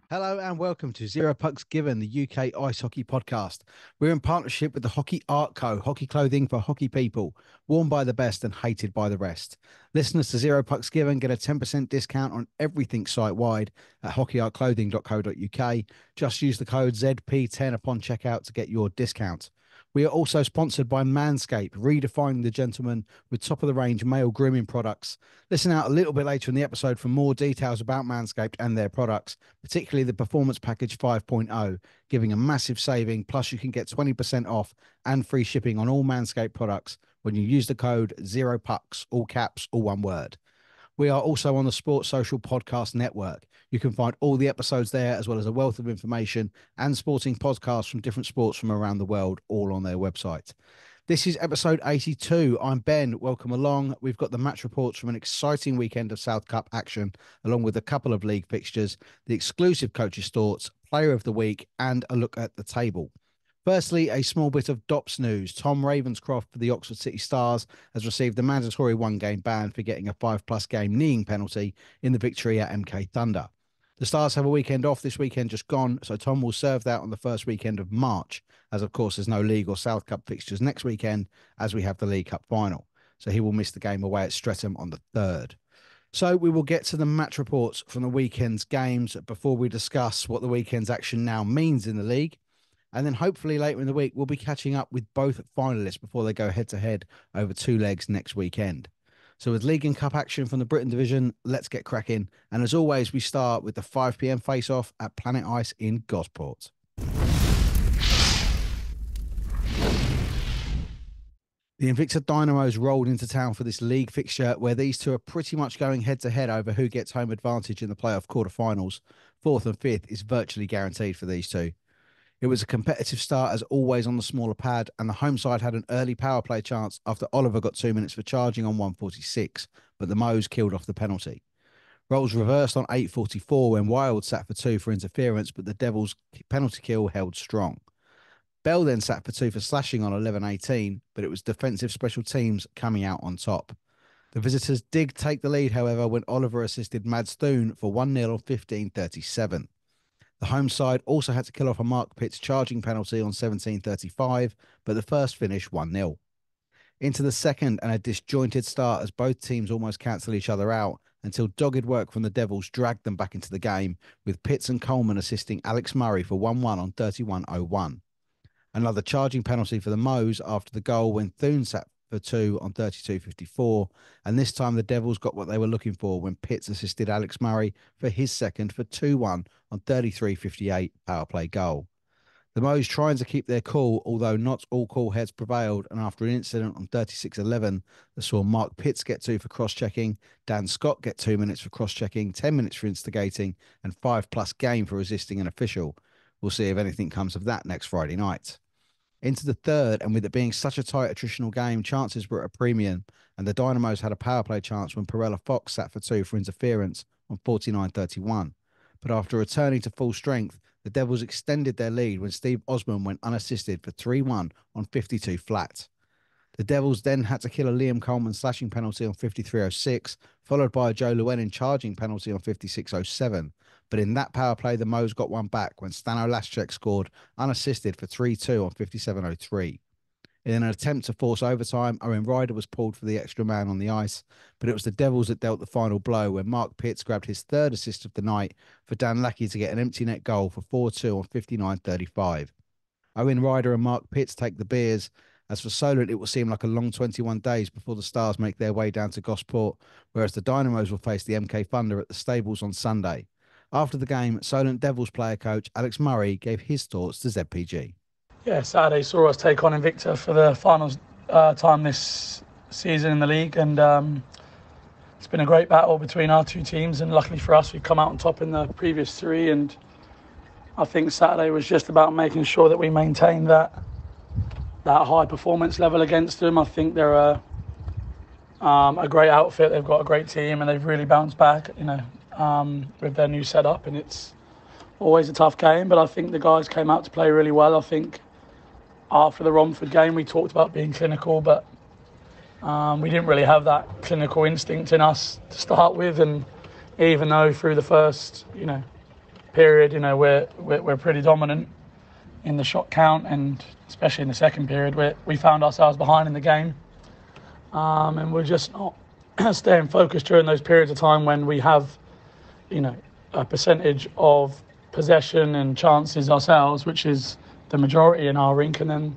Hello and welcome to Zero Pucks Given, the UK Ice Hockey Podcast. We're in partnership with the Hockey Art Co, hockey clothing for hockey people, worn by the best and hated by the rest. Listeners to Zero Pucks Given get a 10% discount on everything site-wide at hockeyartclothing.co.uk. Just use the code ZP10 upon checkout to get your discount. We are also sponsored by Manscaped, redefining the gentleman with top-of-the-range male grooming products. Listen out a little bit later in the episode for more details about Manscaped and their products, particularly the Performance Package 5.0, giving a massive saving. Plus, you can get 20% off and free shipping on all Manscaped products when you use the code ZeroPucks, all caps, all one word. We are also on the Sports Social Podcast Network. You can find all the episodes there, as well as a wealth of information and sporting podcasts from different sports from around the world, all on their website. This is episode 82. I'm Ben. Welcome along. We've got the match reports from an exciting weekend of South Cup action, along with a couple of league fixtures, the exclusive coaches' thoughts, player of the week, and a look at the table. Firstly, a small bit of DOPS news. Tom Ravenscroft for the Oxford City Stars has received a mandatory one-game ban for getting a 5+ game kneeing penalty in the victory at MK Thunder. The Stars have a weekend off this weekend just gone, so Tom will serve that on the first weekend of March, as of course there's no League or South Cup fixtures next weekend, as we have the League Cup final. So he will miss the game away at Streatham on the 3rd. So we will get to the match reports from the weekend's games before we discuss what the weekend's action now means in the league. And then hopefully later in the week, we'll be catching up with both finalists before they go head-to-head over 2 legs next weekend. So with League and Cup action from the Britton Division, let's get cracking. And as always, we start with the 5 p.m. face-off at Planet Ice in Gosport. The Invicta Dynamos rolled into town for this league fixture where these two are pretty much going head-to-head over who gets home advantage in the playoff quarterfinals. 4th and 5th is virtually guaranteed for these two. It was a competitive start as always on the smaller pad, and the home side had an early power play chance after Oliver got 2 minutes for charging on 1:46, but the Moes killed off the penalty. Roles reversed on 8:44 when Wild sat for 2 for interference, but the Devils' penalty kill held strong. Bell then sat for 2 for slashing on 11:18, but it was defensive special teams coming out on top. The visitors did take the lead, however, when Oliver assisted Mads Thun for 1-0 on 15:37. The home side also had to kill off a Mark Pitts charging penalty on 17:35, but the first finished 1-0. Into the second, and a disjointed start as both teams almost cancel each other out until dogged work from the Devils dragged them back into the game, with Pitts and Coleman assisting Alex Murray for 1-1 on 31:01. Another charging penalty for the Moes after the goal when Thun sat for 2 on 32:54, and this time the Devils got what they were looking for when Pitts assisted Alex Murray for his second for 2-1 on 33:58 power play goal. The Moes trying to keep their cool, although not all cool heads prevailed, and after an incident on 36:11 that saw Mark Pitts get 2 for cross-checking, Dan Scott get 2 minutes for cross-checking, 10 minutes for instigating, and 5+ game for resisting an official. We'll see if anything comes of that next Friday night. Into the third, and with it being such a tight attritional game, chances were at a premium, and the Dynamos had a power play chance when Perella Fox sat for 2 for interference on 49:31. But after returning to full strength, the Devils extended their lead when Steve Osman went unassisted for 3-1 on 52 flat. The Devils then had to kill a Liam Coleman slashing penalty on 53:06, followed by a Joe Llewellyn charging penalty on 56:07. But in that power play, the Moes got one back when Stano Laschek scored unassisted for 3-2 on 57:03. In an attempt to force overtime, Owen Ryder was pulled for the extra man on the ice, but it was the Devils that dealt the final blow when Mark Pitts grabbed his 3rd assist of the night for Dan Lackey to get an empty net goal for 4-2 on 59:35. Owen Ryder and Mark Pitts take the beers. As for Solent, it will seem like a long 21 days before the Stars make their way down to Gosport, whereas the Dynamos will face the MK Thunder at the Stables on Sunday. After the game, Solent Devils player coach Alex Murray gave his thoughts to ZPG. Yeah, Saturday saw us take on Invicta for the final time this season in the league, and it's been a great battle between our two teams, and luckily for us, we've come out on top in the previous 3, and I think Saturday was just about making sure that we maintained that high performance level against them. I think they're a great outfit. They've got a great team, and they've really bounced back. With their new setup, and it's always a tough game. But I think the guys came out to play really well. I think after the Romford game, we talked about being clinical, but we didn't really have that clinical instinct in us to start with. And even though through the first, period, we're pretty dominant in the shot count, and especially in the second period, where we found ourselves behind in the game, and we're just not staying focused during those periods of time when we have, a percentage of possession and chances ourselves, which is the majority in our rink, and then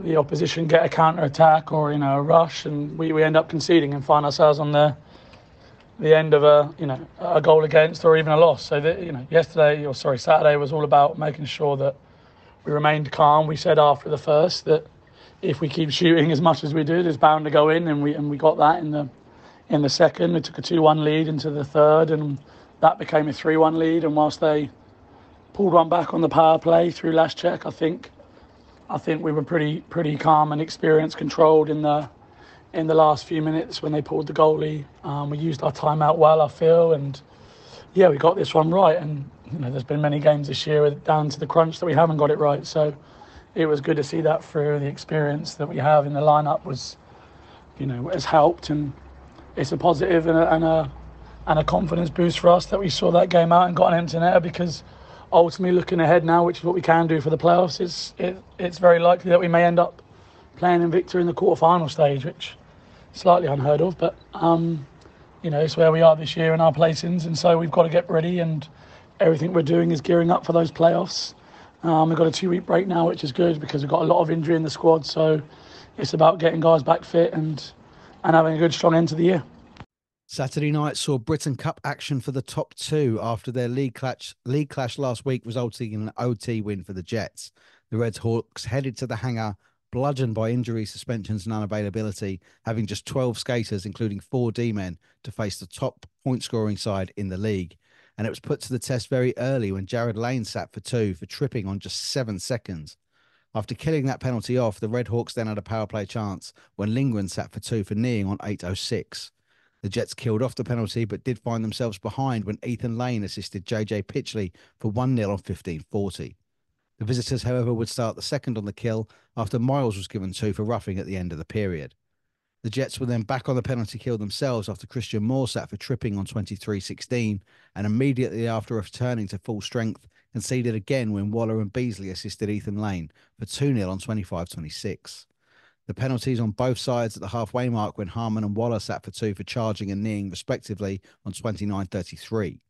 the opposition get a counter attack or a rush, and we end up conceding and find ourselves on the end of a goal against or even a loss. So Saturday was all about making sure that we remained calm. We said after the first that if we keep shooting as much as we did, it's bound to go in, and we got that in the second. We took a 2-1 lead into the third, and that became a 3-1 lead. And whilst they pulled one back on the power play through last check, I think we were pretty calm and experienced, controlled in the last few minutes when they pulled the goalie. We used our timeout well, I feel, and we got this one right. And there's been many games this year down to the crunch that we haven't got it right. So it was good to see that through. The experience that we have in the lineup has helped, and it's a positive and a confidence boost for us that we saw that game out and got an empty netter, because ultimately looking ahead now, which is what we can do for the playoffs, it's very likely that we may end up playing Invicta in the quarter-final stage, which is slightly unheard of, but it's where we are this year in our placings, and so we've got to get ready, and everything we're doing is gearing up for those playoffs. We've got a 2-week break now, which is good because we've got a lot of injury in the squad, so it's about getting guys back fit and having a good, strong end to the year. Saturday night saw Britton Cup action for the top two after their league clash last week, resulting in an OT win for the Jets. The Red Hawks headed to the hangar, bludgeoned by injury, suspensions and unavailability, having just 12 skaters, including 4 D-men, to face the top point-scoring side in the league. And it was put to the test very early when Jared Lane sat for 2 for tripping on just 7 seconds. After killing that penalty off, the Red Hawks then had a power play chance when Lindgren sat for 2 for kneeing on 8:06. The Jets killed off the penalty, but did find themselves behind when Ethan Lane assisted JJ Pitchley for 1-0 on 15:40. The visitors, however, would start the second on the kill after Miles was given 2 for roughing at the end of the period. The Jets were then back on the penalty kill themselves after Christian Moore sat for tripping on 23:16, and immediately after returning to full strength, conceded again when Waller and Beasley assisted Ethan Lane for 2-0 on 25:26. The penalties on both sides at the halfway mark when Harmon and Waller sat for 2 for charging and kneeing respectively on 29:33.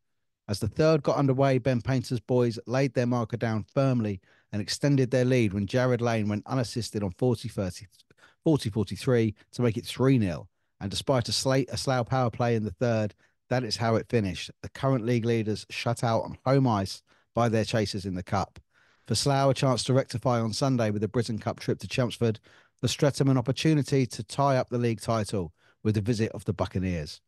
As the third got underway, Ben Painter's boys laid their marker down firmly and extended their lead when Jared Lane went unassisted on 40:43 to make it 3-0. And despite a Slough power play in the third, that is how it finished. The current league leaders shut out on home ice by their chasers in the Cup. For Slough, a chance to rectify on Sunday with the Britton Cup trip to Chelmsford. For Streatham, an opportunity to tie up the league title with the visit of the Buccaneers.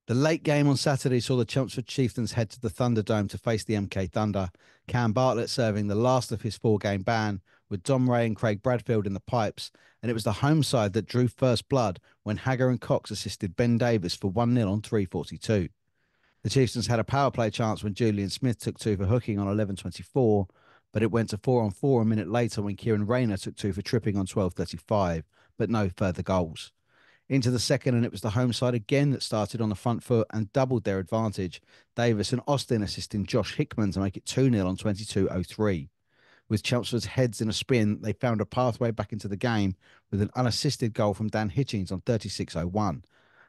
The late game on Saturday saw the Chelmsford Chieftains head to the Thunderdome to face the MK Thunder, Cam Bartlett serving the last of his 4-game ban, with Dom Ray and Craig Bradfield in the pipes, and it was the home side that drew first blood when Hagger and Cox assisted Ben Davis for 1-0 on 3:42. The Chieftains had a power play chance when Julian Smith took 2 for hooking on 11:24, but it went to 4-on-4 a minute later when Kieran Rayner took 2 for tripping on 12:35, but no further goals. Into the second, and it was the home side again that started on the front foot and doubled their advantage. Davis and Austin assisting Josh Hickman to make it 2-0 on 22:03. With Chelmsford's heads in a spin, they found a pathway back into the game with an unassisted goal from Dan Hitchings on 36:01,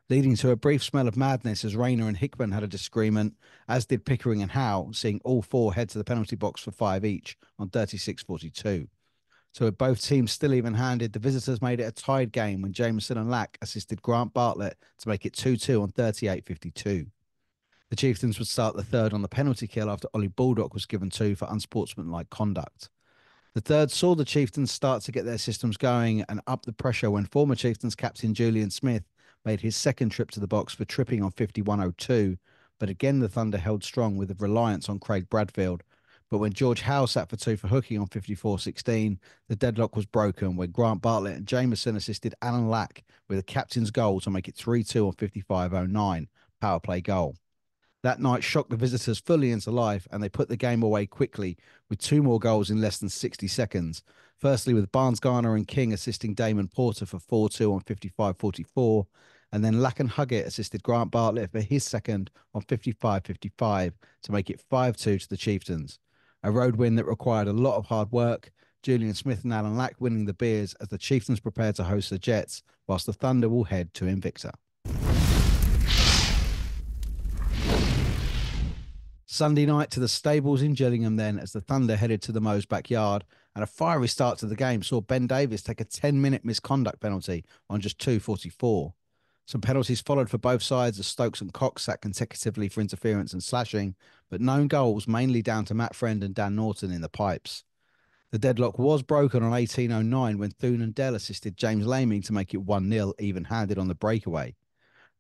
leading to a brief smell of madness as Rayner and Hickman had a disagreement, as did Pickering and Howe, seeing all 4 head to the penalty box for 5 each on 36:42. So with both teams still even-handed, the visitors made it a tied game when Jameson and Lack assisted Grant Bartlett to make it 2-2 on 38:52. The Chieftains would start the third on the penalty kill after Ollie Baldock was given 2 for unsportsmanlike conduct. The third saw the Chieftains start to get their systems going and up the pressure when former Chieftains captain Julian Smith made his second trip to the box for tripping on 51.02, but again the Thunder held strong with a reliance on Craig Bradfield. But when George Howe sat for 2 for hooking on 54.16, the deadlock was broken when Grant Bartlett and Jameson assisted Alan Lack with a captain's goal to make it 3-2 on 55.09, power play goal. That night shocked the visitors fully into life, and they put the game away quickly with 2 more goals in less than 60 seconds. Firstly, with Barnes Garner and King assisting Damon Porter for 4-2 on 55.44, and then Lack and Huggett assisted Grant Bartlett for his second on 55.55 to make it 5-2 to the Chieftains. A road win that required a lot of hard work. Julian Smith and Alan Lack winning the beers as the Chieftains prepare to host the Jets, whilst the Thunder will head to Invicta. Sunday night to the stables in Gillingham then, as the Thunder headed to the Mo's backyard, and a fiery start to the game saw Ben Davis take a 10-minute misconduct penalty on just 2:44. Some penalties followed for both sides as Stokes and Cox sat consecutively for interference and slashing, but no goals, mainly down to Matt Friend and Dan Norton in the pipes. The deadlock was broken on 18.09 when Thune and Dell assisted James Laming to make it 1-0 even-handed on the breakaway.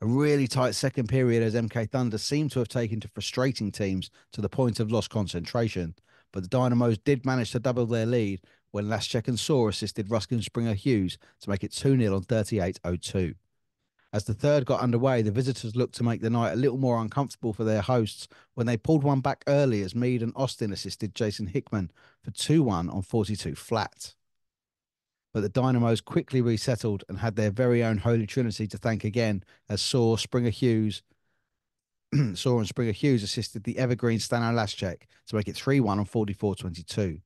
A really tight second period as MK Thunder seemed to have taken to frustrating teams to the point of lost concentration, but the Dynamos did manage to double their lead when Laschek and Saw assisted Ruskin Springer Hughes to make it 2-0 on 38.02. As the third got underway, the visitors looked to make the night a little more uncomfortable for their hosts when they pulled one back early as Mead and Austin assisted Jason Hickman for 2-1 on 42 flat. But the Dynamos quickly resettled and had their very own Holy Trinity to thank again as Saw and Springer Hughes assisted the evergreen Stano Laschek to make it 3-1 on 44.22.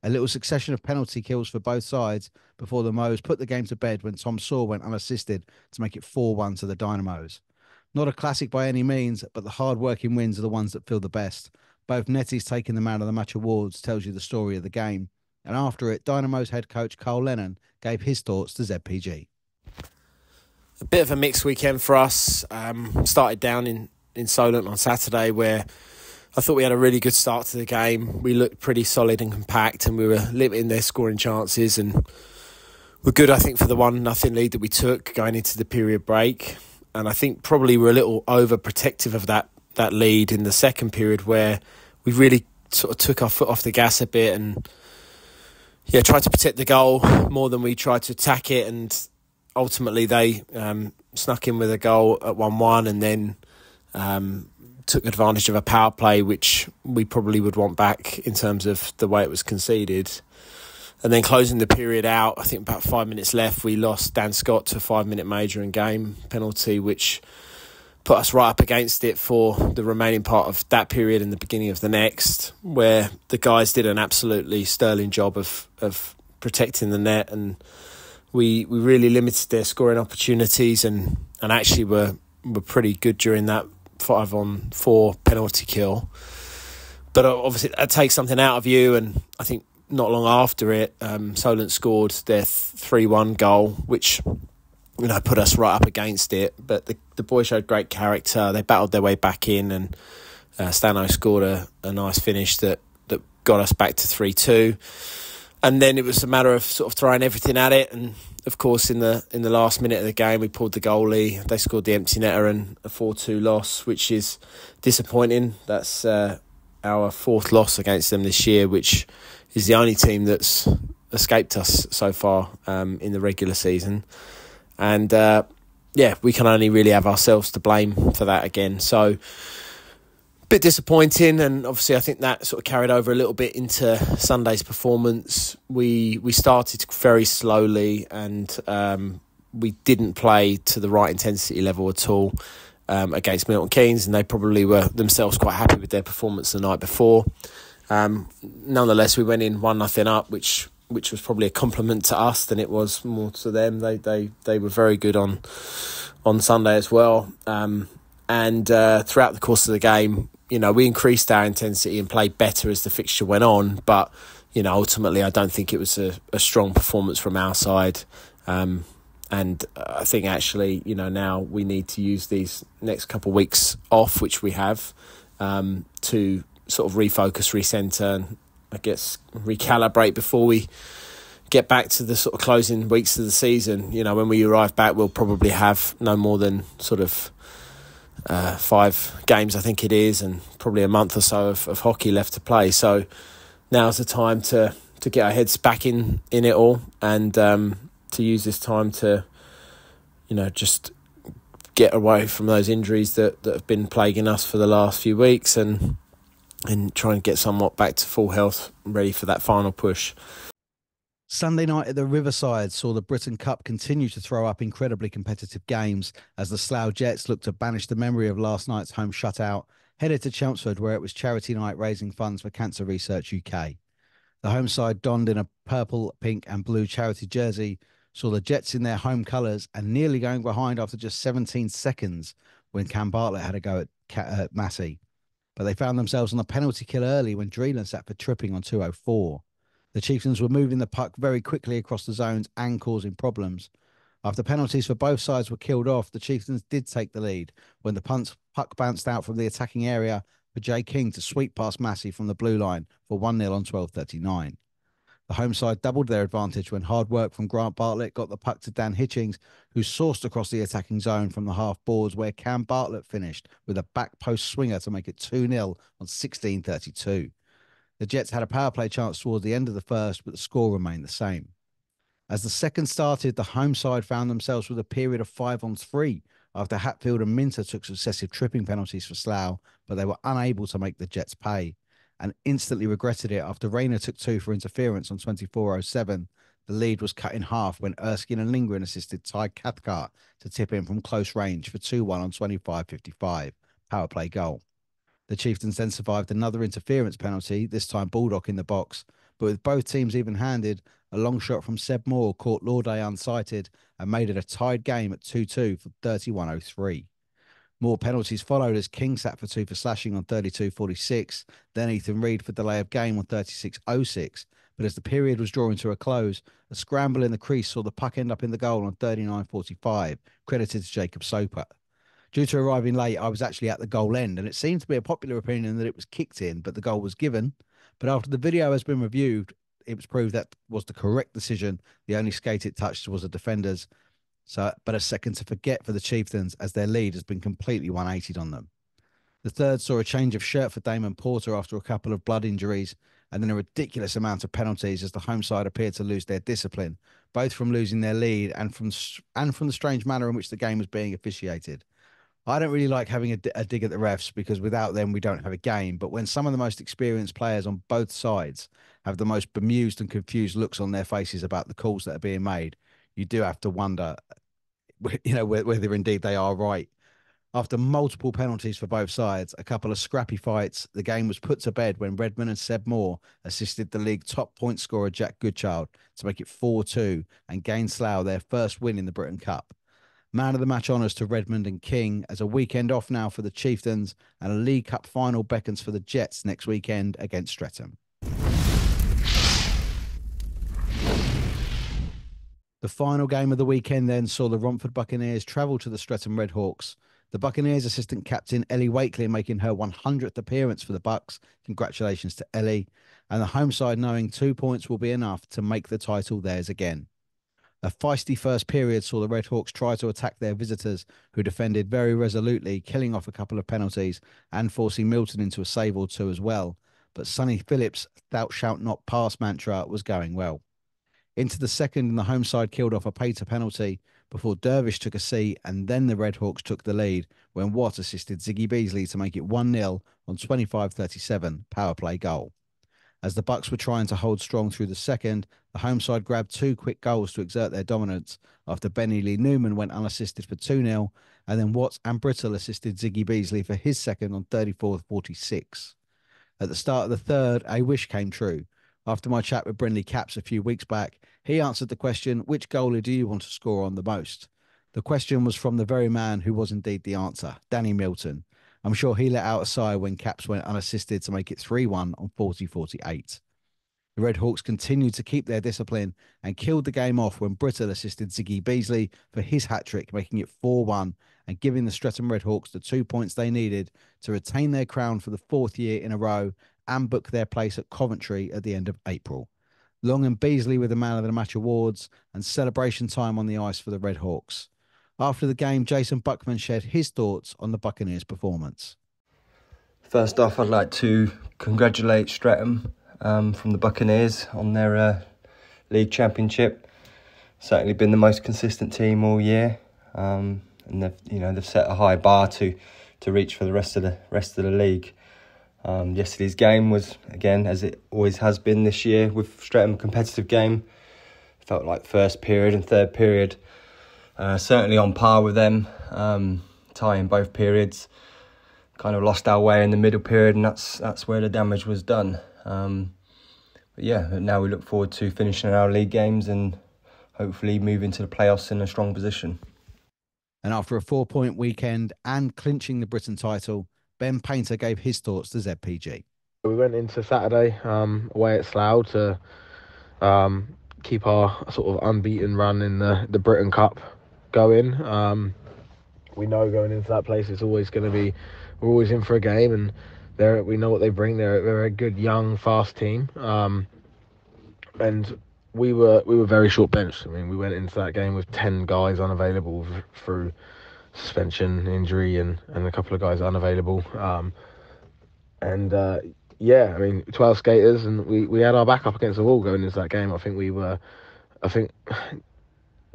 A little succession of penalty kills for both sides before the Mo's put the game to bed when Tom Saw went unassisted to make it 4-1 to the Dynamos. Not a classic by any means, but the hard-working wins are the ones that feel the best. Both Netties taking the Man of the Match awards tells you the story of the game. And after it, Dynamo's head coach Carl Lennon gave his thoughts to ZPG. A bit of a mixed weekend for us. Started down in Solent on Saturday, where I thought we had a really good start to the game. We looked pretty solid and compact, and we were limiting their scoring chances, and we're good, I think, for the 1-0 lead that we took going into the period break. And I think probably we're a little overprotective of that lead in the second period, where we really sort of took our foot off the gas a bit and tried to protect the goal more than we tried to attack it. And ultimately they snuck in with a goal at 1-1 and then took advantage of a power play, which we probably would want back in terms of the way it was conceded. And then closing the period out, I think about 5 minutes left, we lost Dan Scott to a 5-minute major and game penalty, which put us right up against it for the remaining part of that period and the beginning of the next, where the guys did an absolutely sterling job of protecting the net, and we really limited their scoring opportunities and actually were pretty good during that 5-on-4 penalty kill. But obviously that takes something out of you, and I think not long after it, Solent scored their 3-1 goal, which put us right up against it. But the boys showed great character. They battled their way back in, and Stano scored a nice finish that got us back to 3-2. And then it was a matter of sort of throwing everything at it. And of course, in the last minute of the game, we pulled the goalie. They scored the empty netter and a 4-2 loss, which is disappointing. That's our fourth loss against them this year, which is the only team that's escaped us so far in the regular season. And we can only really have ourselves to blame for that again. So a bit disappointing, and obviously I think that sort of carried over a little bit into Sunday's performance. We started very slowly, and we didn't play to the right intensity level at all against Milton Keynes, and they probably were themselves quite happy with their performance the night before. Nonetheless, we went in 1-0 up, which was probably a compliment to us than it was more to them. They were very good on Sunday as well. And throughout the course of the game, we increased our intensity and played better as the fixture went on. But, ultimately, I don't think it was a strong performance from our side. And I think actually, now we need to use these next couple of weeks off, which we have, to sort of refocus, recenter, and I guess recalibrate before we get back to the sort of closing weeks of the season, when we arrive back, we'll probably have no more than sort of 5 games, I think it is, and probably a month or so of hockey left to play. So now's the time to get our heads back in it all, and to use this time to, just get away from those injuries that have been plaguing us for the last few weeks, and try and get somewhat back to full health, ready for that final push. Sunday night at the Riverside saw the Britton Cup continue to throw up incredibly competitive games as the Slough Jets looked to banish the memory of last night's home shutout, headed to Chelmsford where it was charity night raising funds for Cancer Research UK. The home side, donned in a purple, pink and blue charity jersey, saw the Jets in their home colours and nearly going behind after just 17 seconds when Cam Bartlett had a go at Massey. But they found themselves on a penalty kill early when Dreeland sat for tripping on 2:04. The Chieftains were moving the puck very quickly across the zones and causing problems. After penalties for both sides were killed off, the Chieftains did take the lead when the puck bounced out from the attacking area for Jay King to sweep past Massey from the blue line for 1-0 on 12:39. The home side doubled their advantage when hard work from Grant Bartlett got the puck to Dan Hitchings, who sourced across the attacking zone from the half boards where Cam Bartlett finished with a back post swinger to make it 2-0 on 16:32. The Jets had a power play chance towards the end of the first, but the score remained the same. As the second started, the home side found themselves with a period of 5-on-3 after Hatfield and Minter took successive tripping penalties for Slough, but they were unable to make the Jets pay, and instantly regretted it after Rayner took 2 for interference on 24:07. The lead was cut in half when Erskine and Lindgren assisted Ty Cathcart to tip in from close range for 2-1 on 25:55, power play goal. The Chieftains then survived another interference penalty, this time Baldock in the box, but with both teams even-handed, a long shot from Seb Moore caught Lauday unsighted and made it a tied game at 2-2 for 31:03. More penalties followed as King sat for 2 for slashing on 32:46, then Ethan Reid for delay of game on 36:06. But as the period was drawing to a close, a scramble in the crease saw the puck end up in the goal on 39:45, credited to Jacob Soper. Due to arriving late, I was actually at the goal end, and it seemed to be a popular opinion that it was kicked in, but the goal was given. But after the video has been reviewed, it was proved that was the correct decision. The only skate it touched was a defender's. But a second to forget for the Chieftains as their lead has been completely 180'd on them. The third saw a change of shirt for Damon Porter after a couple of blood injuries, and then a ridiculous amount of penalties as the home side appeared to lose their discipline, both from losing their lead and from the strange manner in which the game was being officiated. I don't really like having a dig at the refs because without them, we don't have a game. But when some of the most experienced players on both sides have the most bemused and confused looks on their faces about the calls that are being made, you do have to wonder, whether indeed they are right. After multiple penalties for both sides, a couple of scrappy fights, the game was put to bed when Redmond and Seb Moore assisted the league top point scorer Jack Goodchild to make it 4-2 and gain Slough their first win in the Britton Cup. Man of the match honours to Redmond and King as a weekend off now for the Chieftains, and a League Cup final beckons for the Jets next weekend against Streatham. The final game of the weekend then saw the Romford Buccaneers travel to the Streatham Redhawks. The Buccaneers assistant captain Ellie Wakely making her 100th appearance for the Bucks. Congratulations to Ellie. And the home side knowing 2 points will be enough to make the title theirs again. A feisty first period saw the Redhawks try to attack their visitors, who defended very resolutely, killing off a couple of penalties and forcing Milton into a save or two as well. But Sonny Phillips' "thou shalt not pass" mantra was going well. Into the second, and the home side killed off a Pater penalty before Dervish took a seat, and then the Redhawks took the lead when Watt assisted Ziggy Beasley to make it 1-0 on 25:37, power play goal. As the Bucks were trying to hold strong through the second, the home side grabbed 2 quick goals to exert their dominance after Benny Lee Newman went unassisted for 2-0, and then Watts and Brittle assisted Ziggy Beasley for his second on 34:46. At the start of the third, a wish came true. After my chat with Brindley Caps a few weeks back, he answered the question, which goalie do you want to score on the most? The question was from the very man who was indeed the answer, Danny Milton. I'm sure he let out a sigh when Caps went unassisted to make it 3-1 on 40:48. The Redhawks continued to keep their discipline and killed the game off when Brittle assisted Ziggy Beasley for his hat-trick, making it 4-1 and giving the Streatham Redhawks the 2 points they needed to retain their crown for the 4th year in a row and book their place at Coventry at the end of April. Long and Beasley with the Man of the Match awards, and celebration time on the ice for the Red Hawks. After the game, Jason Buckman shared his thoughts on the Buccaneers' performance. First off, I'd like to congratulate Streatham from the Buccaneers on their league championship. Certainly been the most consistent team all year, and they've set a high bar to reach for the rest of the league. Yesterday's game was, again, as it always has been this year with Streatham, a competitive game. Felt like first period and third period certainly on par with them, tie in both periods. Kind of lost our way in the middle period, and that's where the damage was done. But now we look forward to finishing our league games and hopefully move into the playoffs in a strong position. And after a 4-point weekend and clinching the Britton title, Ben Painter gave his thoughts to ZPG. We went into Saturday away at Slough to keep our sort of unbeaten run in the Britton Cup going. We know going into that place it's always going to be, we're always in for a game, and we know what they bring. They're a good, young, fast team, and we were very short benched. I mean, we went into that game with 10 guys unavailable through suspension, injury, and a couple of guys unavailable. I mean, 12 skaters, and we had our back up against the wall going into that game. I think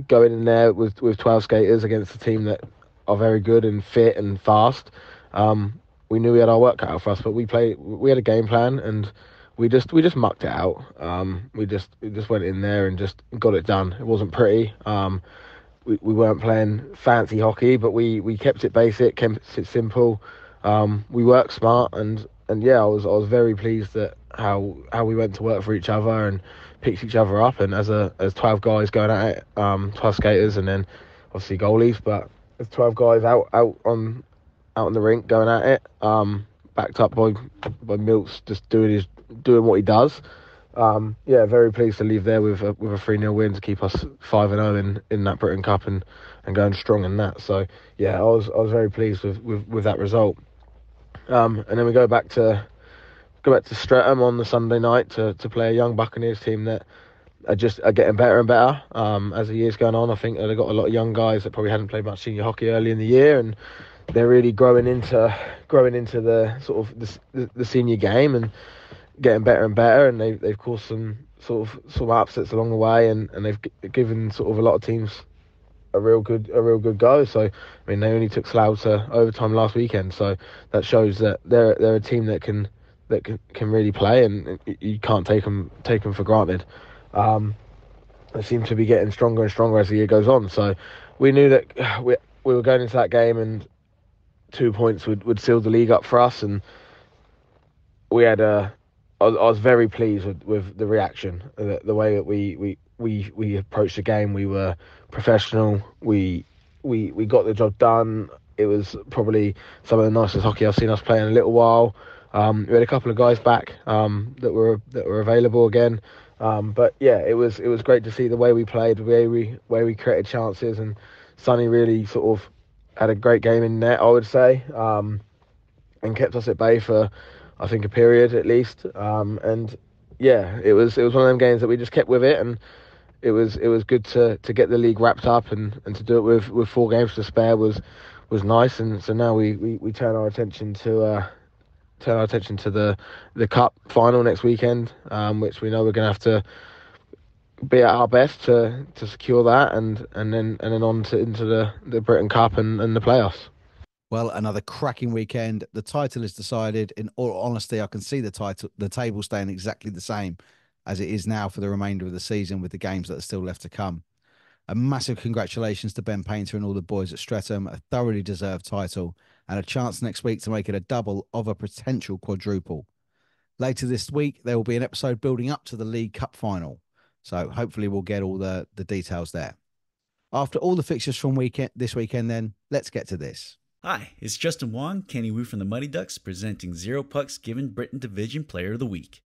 going in there with 12 skaters against a team that are very good and fit and fast, we knew we had our work cut out for us. But we had a game plan, and we just mucked it out. We just went in there and just got it done. It wasn't pretty. We weren't playing fancy hockey, but we kept it basic, kept it simple. We worked smart, and I was very pleased at how we went to work for each other and picked each other up. And as 12 guys going at it, 12 skaters, and then obviously goalies, but as 12 guys out on the rink going at it, backed up by Milts just doing what he does. Very pleased to leave there with a 3-0 win to keep us 5-0 in that Britton Cup and going strong in that. So yeah, I was very pleased with that result. And then we go back to Streatham on the Sunday night to play a young Buccaneers team that are getting better and better as the year's going on. I think they've got a lot of young guys that probably hadn't played much senior hockey early in the year, and they're really growing into the sort of the senior game and getting better and better. And they've caused some upsets along the way, and they've given sort of a lot of teams a real good go. So I mean, they only took Slough to overtime last weekend, so that shows that they're a team that can really play, and you can't take them for granted. They seem to be getting stronger and stronger as the year goes on. So we knew that we were going into that game, and 2 points would seal the league up for us. And we had I was very pleased with the reaction, the way that we approached the game. We were professional. We got the job done. It was probably some of the nicest hockey I've seen us play in a little while. We had a couple of guys back that were available again. But yeah, it was great to see the way we played, the way we created chances, and Sonny really sort of had a great game in net, I would say, and kept us at bay for, I think, a period at least. And yeah, it was one of them games that we just kept with it, and it was good to get the league wrapped up and to do it with 4 games to spare was nice. And so now we turn our attention to the cup final next weekend, which we know we're going to have to be at our best to secure that, and then on into the Britton Cup and the playoffs. Well, another cracking weekend. The title is decided. In all honesty, I can see the table staying exactly the same as it is now for the remainder of the season, with the games that are still left to come. A massive congratulations to Ben Painter and all the boys at Streatham, a thoroughly deserved title, and a chance next week to make it a double of a potential quadruple. Later this week, there will be an episode building up to the League Cup final, so hopefully we'll get all the details there. After all the fixtures from this weekend, then, let's get to this. Hi, it's Justin Wong, Kenny Wu from the Muddy Ducks, presenting Zero Pucks Given Britton Division Player of the Week.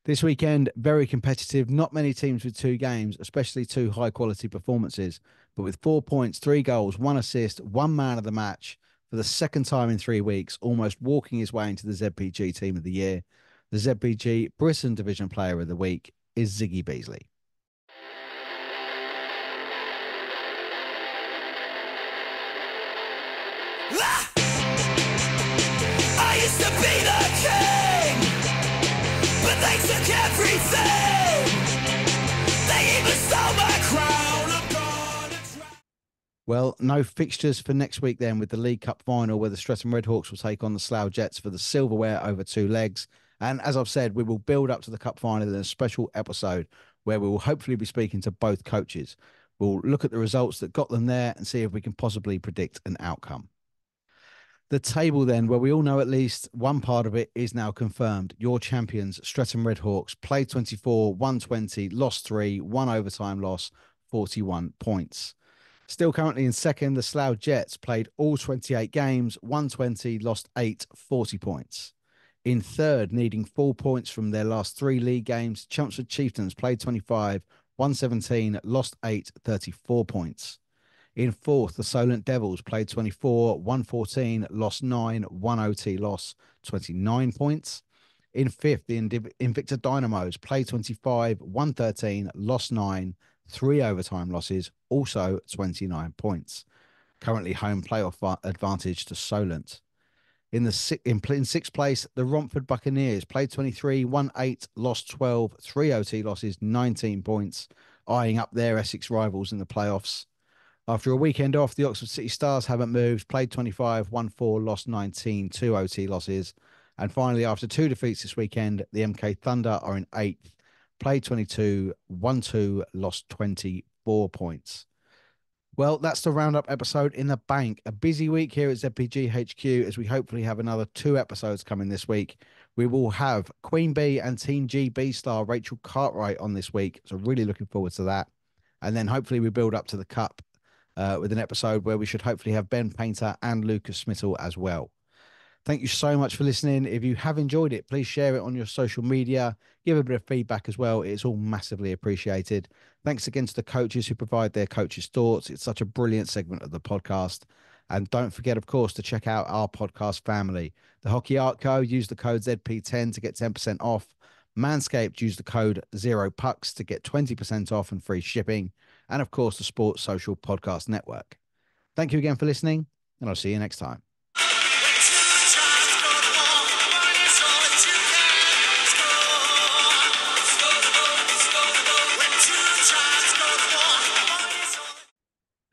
This weekend, very competitive. Not many teams with 2 games, especially 2 high-quality performances. But with 4 points, 3 goals, 1 assist, 1 man of the match for the second time in 3 weeks, almost walking his way into the ZPG Team of the Year, the ZPG Brisbane Division Player of the Week, is Ziggy Beasley. I used to be the king, but they took everything. They even stole my crown. I'm gonna try. Well, no fixtures for next week then, with the League Cup final where the Streatham Redhawks will take on the Slough Jets for the silverware over 2 legs. And as I've said, we will build up to the cup final in a special episode where we will hopefully be speaking to both coaches. We'll look at the results that got them there and see if we can possibly predict an outcome. The table then, where we all know at least one part of it is now confirmed. Your champions, Streatham Redhawks, played 24, won 20, lost 3, 1 overtime loss, 41 points. Still currently in second, the Slough Jets played all 28 games, won 20, lost 8, 40 points. In third, needing 4 points from their last 3 league games, Chelmsford Chieftains played 25, won 17, lost 8, 34 points. In fourth, the Solent Devils played 24, won 14, lost 9, 1 OT loss, 29 points. In fifth, the Invicta Dynamos played 25, won 13, lost 9, 3 overtime losses, also 29 points. Currently home playoff advantage to Solent. In sixth place, the Romford Buccaneers played 23, won 8, lost 12, 3 OT losses, 19 points, eyeing up their Essex rivals in the playoffs. After a weekend off, the Oxford City Stars haven't moved, played 25, won 4, lost 19, 2 OT losses. And finally, after 2 defeats this weekend, the MK Thunder are in 8th, played 22, won 2, lost 24 points. Well, that's the roundup episode in the bank. A busy week here at ZPG HQ as we hopefully have another 2 episodes coming this week. We will have Queen Bee and Team GB star Rachel Cartwright on this week, so really looking forward to that. And then hopefully we build up to the Cup with an episode where we should hopefully have Ben Painter and Lucas Smittle as well. Thank you so much for listening. If you have enjoyed it, please share it on your social media. Give a bit of feedback as well. It's all massively appreciated. Thanks again to the coaches who provide their coaches' thoughts. It's such a brilliant segment of the podcast. And don't forget, of course, to check out our podcast family. The Hockey Art Co. Use the code ZP10 to get 10% off. Manscaped, use the code 0pucks to get 20% off and free shipping. And of course, the Sports Social Podcast Network. Thank you again for listening, and I'll see you next time.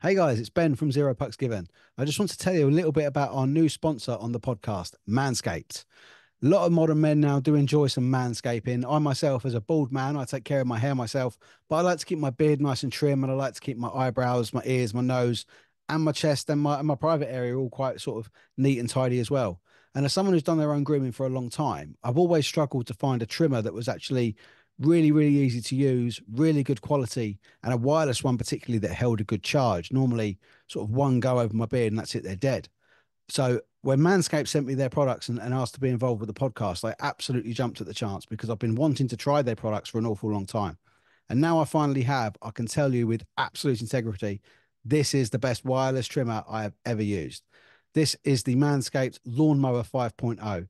Hey guys, it's Ben from Zero Pucks Given. I just want to tell you a little bit about our new sponsor on the podcast, Manscaped. A lot of modern men now do enjoy some manscaping. I myself, as a bald man, I take care of my hair myself, but I like to keep my beard nice and trim, and I like to keep my eyebrows, my ears, my nose, and my chest and my private area all quite sort of neat and tidy as well. And as someone who's done their own grooming for a long time, I've always struggled to find a trimmer that was actually really, really easy to use, really good quality, and a wireless one particularly that held a good charge. Normally, sort of one go over my beard and that's it, they're dead. So when Manscaped sent me their products and asked to be involved with the podcast, I absolutely jumped at the chance because I've been wanting to try their products for an awful long time. And now I finally have. I can tell you with absolute integrity, this is the best wireless trimmer I have ever used. This is the Manscaped Lawnmower 5.0.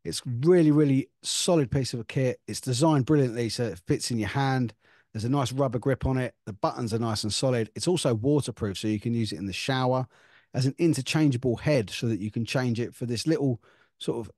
It's really, really solid piece of a kit. It's designed brilliantly so it fits in your hand. There's a nice rubber grip on it. The buttons are nice and solid. It's also waterproof, so you can use it in the shower as an interchangeable head so that you can change it for this little sort of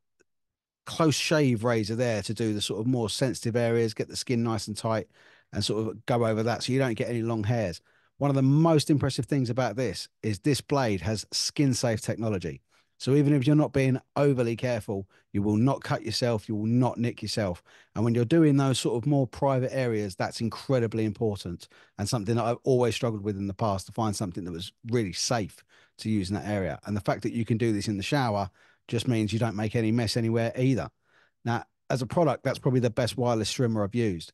close shave razor there to do the sort of more sensitive areas, get the skin nice and tight and sort of go over that so you don't get any long hairs. One of the most impressive things about this is this blade has skin safe technology. So even if you're not being overly careful, you will not cut yourself, you will not nick yourself. And when you're doing those sort of more private areas, that's incredibly important and something that I've always struggled with in the past, to find something that was really safe to use in that area. And the fact that you can do this in the shower just means you don't make any mess anywhere either. Now, as a product, that's probably the best wireless trimmer I've used.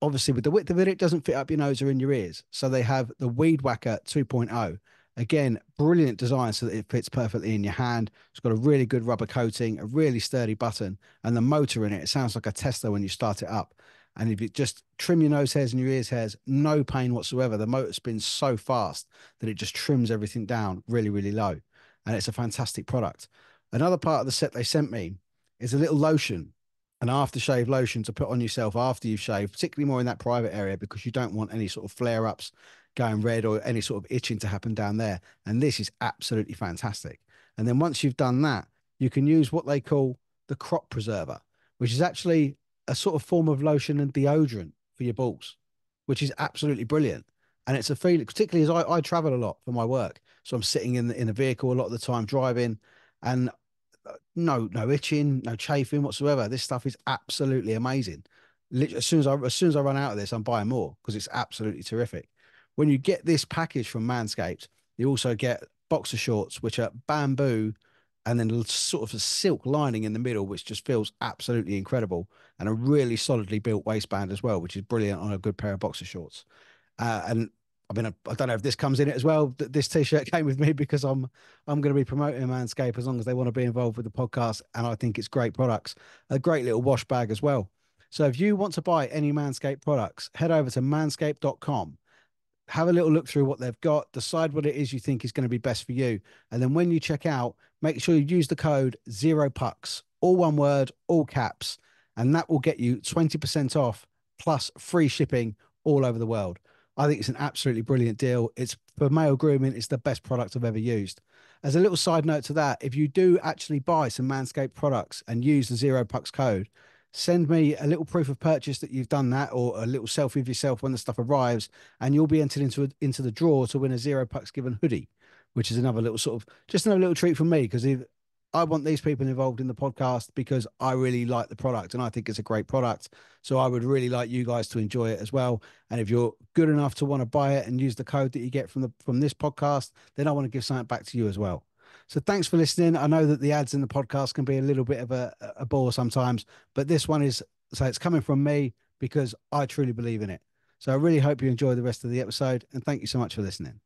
Obviously, with the width of it, it doesn't fit up your nose or in your ears. So they have the Weed Whacker 2.0. Again, brilliant design so that it fits perfectly in your hand. It's got a really good rubber coating, a really sturdy button, and the motor in it, it sounds like a Tesla when you start it up. And if you just trim your nose hairs and your ears hairs, no pain whatsoever. The motor spins so fast that it just trims everything down really, really low. And it's a fantastic product. Another part of the set they sent me is a little lotion. an aftershave lotion to put on yourself after you've shaved, particularly more in that private area, because you don't want any sort of flare ups going red or any sort of itching to happen down there. And this is absolutely fantastic. And then once you've done that, you can use what they call the crop preserver, which is actually a sort of form of lotion and deodorant for your balls, which is absolutely brilliant. And it's a feeling, particularly as I travel a lot for my work. So I'm sitting in a vehicle a lot of the time driving, and no itching, no chafing whatsoever. This stuff is absolutely amazing. Literally, as soon as I run out of this, I'm buying more because it's absolutely terrific. When you get this package from Manscaped, you also get boxer shorts, which are bamboo, and then sort of a silk lining in the middle, which just feels absolutely incredible, and a really solidly built waistband as well, which is brilliant on a good pair of boxer shorts. And I mean, I don't know if this comes in it as well. This t-shirt came with me because I'm going to be promoting Manscaped as long as they want to be involved with the podcast, and I think it's great products. A great little wash bag as well. So if you want to buy any Manscaped products, head over to manscaped.com. Have a little look through what they've got, decide what it is you think is going to be best for you. And then when you check out, make sure you use the code 0pucks, all one word, all caps, and that will get you 20% off plus free shipping all over the world. I think it's an absolutely brilliant deal. It's for male grooming. It's the best product I've ever used. As a little side note to that, if you do actually buy some Manscaped products and use the 0pucks code, send me a little proof of purchase that you've done that, or a little selfie of yourself when the stuff arrives, and you'll be entered into the draw to win a 0pucks given hoodie, which is another little sort of just another little treat from me, because if I want these people involved in the podcast because I really like the product and I think it's a great product. So I would really like you guys to enjoy it as well. And if you're good enough to want to buy it and use the code that you get from this podcast, then I want to give something back to you as well. So thanks for listening. I know that the ads in the podcast can be a little bit of a bore sometimes, but this one is, so it's coming from me because I truly believe in it. So I really hope you enjoy the rest of the episode, and thank you so much for listening.